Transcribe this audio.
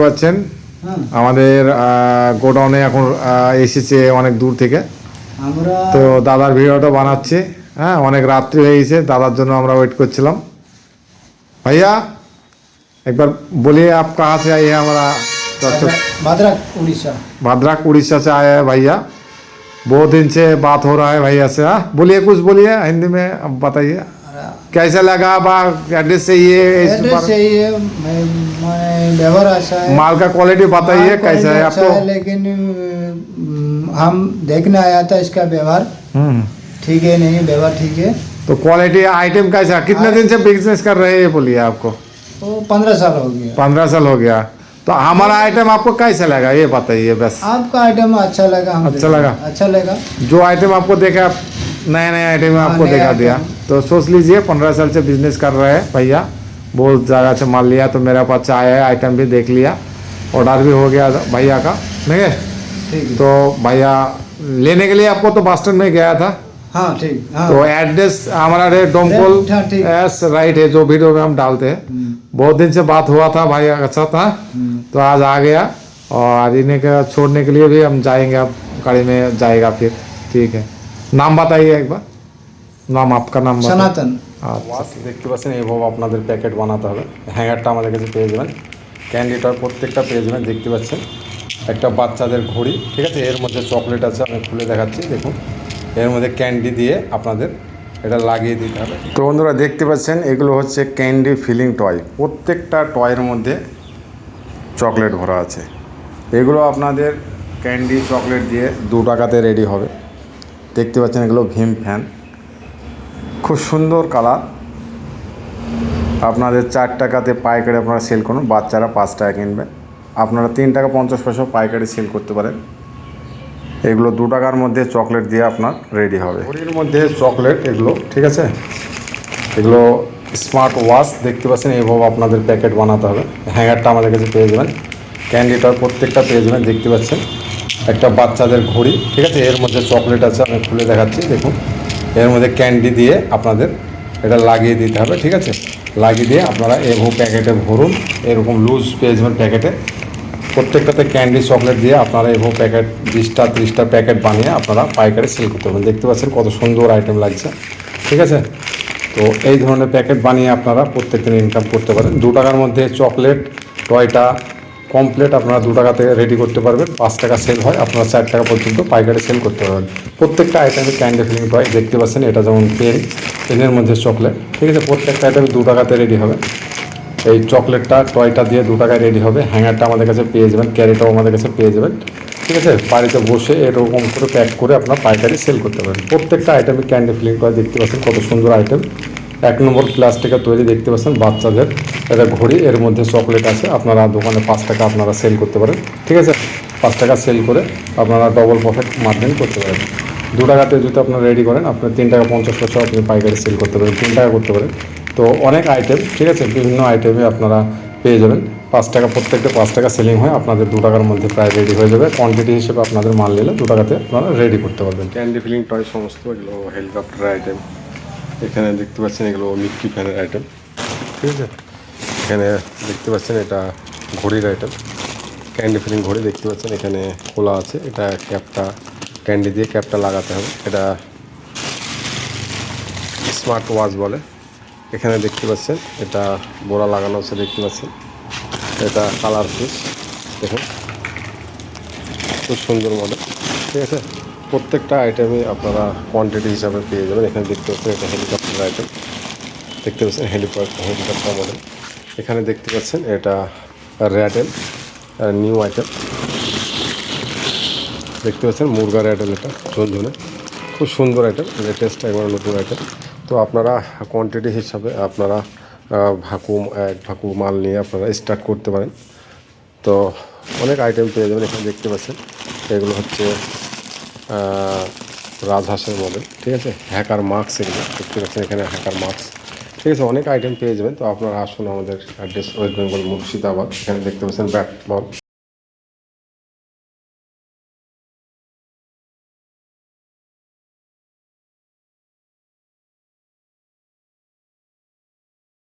পাচ্ছেন আমাদের গোডাউনে এখন এসেছে অনেক দূর থেকে। তো দাদার ভিডিওটা বানাচ্ছে। হ্যাঁ, অনেক রাত্রি হয়ে গেছে, দাদার জন্য আমরা ওয়েট করছিলাম। भैया एक बार बोलिए आप कहाँ से आए हैं? हमारा भद्रक उड़ीसा। भद्रक उड़ीसा से आए हैं भैया। बहुत दिन से बात हो रहा है भैया से। हाँ, बोलिए, कुछ बोलिए हिंदी में, अब बताइए कैसा लगा। एड्रेस सही है, व्यवहार अच्छा है, माल का क्वालिटी बताइए कैसा है आपको। लेकिन हम देखने आया था इसका व्यवहार ठीक है नहीं, व्यवहार ठीक है। तो क्वालिटी आइटम कैसा, कितने दिन से बिजनेस कर रहे हैं ये बोलिए आपको? तो 15 साल हो गया। 15 साल हो गया। तो हमारा आइटम आपको कैसा लगा ये बताइए बस। आपका आइटम अच्छा लगा, अच्छा लगा, अच्छा लगा। जो आइटम आपको देखा, नया नया आइटम आपको देखा दिया। तो सोच लीजिए 15 साल से बिजनेस कर रहे हैं भैया, बहुत जगह से माल लिया। तो मेरा पास आया है, आइटम भी देख लिया, ऑर्डर भी हो गया भैया का, ठीक है। तो भैया लेने के लिए आपको तो बस स्टैंड में गया था। हाँ ठीक। हाँ। तो एड्रेस हमारा है डोमकोल एस राइट है, जो वीडियो में हम डालते हैं। बहुत दिन से बात हुआ था भाई, अच्छा था। तो आज आ गया और इन्हें का छोड़ने के लिए भी हम जाएंगे, अब गाड़ी में जाएगा फिर। ठीक है, नाम बताइए एक बार, नाम आपका नाम সনাতন। দেখতে পাচ্ছেন এইভাবে আপনাদের প্যাকেট বানাতে হবে। হ্যাঙ্গারটা আমাদের কাছে পেয়ে যাবেন, ক্যান্ডিটার প্রত্যেকটা পেয়ে যাবেন। দেখতে পাচ্ছেন একটা বাচ্চাদের ঘড়ি, ঠিক আছে। এর মধ্যে চকলেট আছে, আমি খুলে দেখাচ্ছি, দেখুন। এর মধ্যে ক্যান্ডি দিয়ে আপনাদের এটা লাগিয়ে দিতে হবে। তো বন্ধুরা দেখতে পাচ্ছেন এগুলো হচ্ছে ক্যান্ডি ফিলিং টয়। প্রত্যেকটা টয়ের মধ্যে চকলেট ভরা আছে। এগুলো আপনাদের ক্যান্ডি চকলেট দিয়ে 2 টাকাতে রেডি হবে। দেখতে পাচ্ছেন এগুলো ভীম ফ্যান, খুব সুন্দর কালার। আপনাদের 4 টাকাতে পাইকারি আপনারা সেল করুন, বাচ্চারা 5 টাকা কিনবে। আপনারা 3 টাকা 50 পয়সা পাইকারি সেল করতে পারেন। এগুলো 2 টাকার মধ্যে চকলেট দিয়ে আপনার রেডি হবে। ঘড়ির মধ্যে চকলেট এগুলো, ঠিক আছে। এগুলো স্মার্ট ওয়াচ দেখতে পাচ্ছেন এইভাবে আপনাদের প্যাকেট বানাতে হবে। হ্যাঙ্গারটা আমাদের কাছে পেয়ে যাবেন, ক্যান্ডিটার প্রত্যেকটা পেয়ে যাবেন। দেখতে পাচ্ছেন একটা বাচ্চাদের ঘড়ি, ঠিক আছে। এর মধ্যে চকলেট আছে, আমি খুলে দেখাচ্ছি, দেখুন। এর মধ্যে ক্যান্ডি দিয়ে আপনাদের এটা লাগিয়ে দিতে হবে, ঠিক আছে। লাগিয়ে দিয়ে আপনারা এভাবে প্যাকেটে ভরুন, এরকম লুজ পেয়ে যাবেন প্যাকেটে। প্রত্যেকটাতে ক্যান্ডি চকলেট দিয়ে আপনারা এভাবে প্যাকেট 20টা 30টা প্যাকেট বানিয়ে আপনারা পাইকারি সেল করতে পারবেন। দেখতে পাচ্ছেন কত সুন্দর আইটেম লাগছে, ঠিক আছে। তো এই ধরনের প্যাকেট বানিয়ে আপনারা প্রত্যেকদিন ইনকাম করতে পারেন। 2 টাকার মধ্যে চকলেট টয়টা কমপ্লিট আপনারা 2 টাকাতে রেডি করতে পারবেন। 5 টাকা সেল হয়, আপনারা 4 টাকা পর্যন্ত পাইকারি সেল করতে পারবেন। প্রত্যেকটা আইটেমে ক্যান্ডি ফিলিং টয় দেখতে পাচ্ছেন। এটা যেমন পেনের মধ্যে চকলেট, ঠিক আছে। প্রত্যেকটা আইটেমে 2 টাকাতে রেডি হবে। এই চকলেটটা টয়টা দিয়ে 2 টাকায় রেডি হবে। হ্যাঙ্গারটা আমাদের কাছে পেয়ে যাবেন, ক্যারিটাও আমাদের কাছে পেয়ে যাবেন, ঠিক আছে। বাড়িতে বসে এরকম করে প্যাক করে আপনার পাইকারি সেল করতে পারেন। প্রত্যেকটা আইটেমে ক্যান্ডি ফিলিং টয় দেখতে পাচ্ছেন, কত সুন্দর আইটেম। 1 নম্বর প্লাস্টিকের তৈরি, দেখতে পাচ্ছেন বাচ্চাদের এটা ঘড়ি। এর মধ্যে চকলেট আছে। আপনারা দোকানে 5 টাকা আপনারা সেল করতে পারেন, ঠিক আছে। 5 টাকা সেল করে আপনারা ডবল প্রফিট মার্জিন করতে পারেন। 2 টাকাতে যদি আপনারা রেডি করেন, আপনার 3 টাকা 50 পয়সা আপনি পাইকারি সেল করতে পারেন, 3 টাকা করতে পারেন। তো অনেক আইটেম, ঠিক আছে, বিভিন্ন আইটেমে আপনারা পেয়ে যাবেন। 5 টাকা প্রত্যেকটা 5 টাকা সেলিং হয়, আপনাদের 2 টাকার মধ্যে প্রায় রেডি হয়ে যাবে। কোয়ান্টিটি হিসেবে আপনাদের মাল নিলে 2 টাকাতে আপনারা রেডি করতে পারবেন। ক্যান্ডি ফিলিং টয় সমস্ত এগুলো হেলিকপ্টারের আইটেম। এখানে দেখতে পাচ্ছেন এগুলো মিক্কি ফ্যানের আইটেম, ঠিক আছে। এখানে দেখতে পাচ্ছেন এটা ঘড়ির আইটেম, ক্যান্ডি ফিলিং ঘড়ি দেখতে পাচ্ছেন। এখানে খোলা আছে, এটা ক্যাপটা ক্যান্ডি দিয়ে ক্যাপটা লাগাতে হবে। এটা স্মার্ট ওয়াচ বলে। এখানে দেখতে পাচ্ছেন এটা বোড়া লাগানো আছে, দেখতে পাচ্ছেন। এটা কালার পিস, দেখুন খুব সুন্দর মডেল, ঠিক আছে। প্রত্যেকটা আইটেমে আপনারা কোয়ান্টিটি হিসাবে পেয়ে যাবেন। এখানে দেখতে পাচ্ছেন এটা হেলিকপ্টার আইটেম, দেখতে পাচ্ছেন হেলিকপ্টার মডেল। এখানে দেখতে পাচ্ছেন এটা র্যাডেল নিউ আইটেম, দেখতে পাচ্ছেন মুরগা র্যাডেল। এটা ঝনঝনে খুব সুন্দর আইটেম, লেটেস্ট একবার নতুন আইটেম। তো আপনারা কোয়ান্টিটি হিসাবে আপনারা এক ভাকু মাল নিয়ে আপনারা স্টার্ট করতে পারেন। তো অনেক আইটেম পেয়ে যাবেন। এখানে দেখতে পাচ্ছেন এগুলো হচ্ছে রাজহাঁসের মডেল, ঠিক আছে। হ্যাকার মাস্ক এগুলো দেখতে পাচ্ছেন, এখানে হ্যাকার মাস্ক, ঠিক আছে। অনেক আইটেম পেয়ে যাবেন। তো আপনারা আসুন, আমাদের অ্যাড্রেস ওয়েস্ট বেঙ্গল মুর্শিদাবাদ। এখানে দেখতে পাচ্ছেন ব্যাট বল।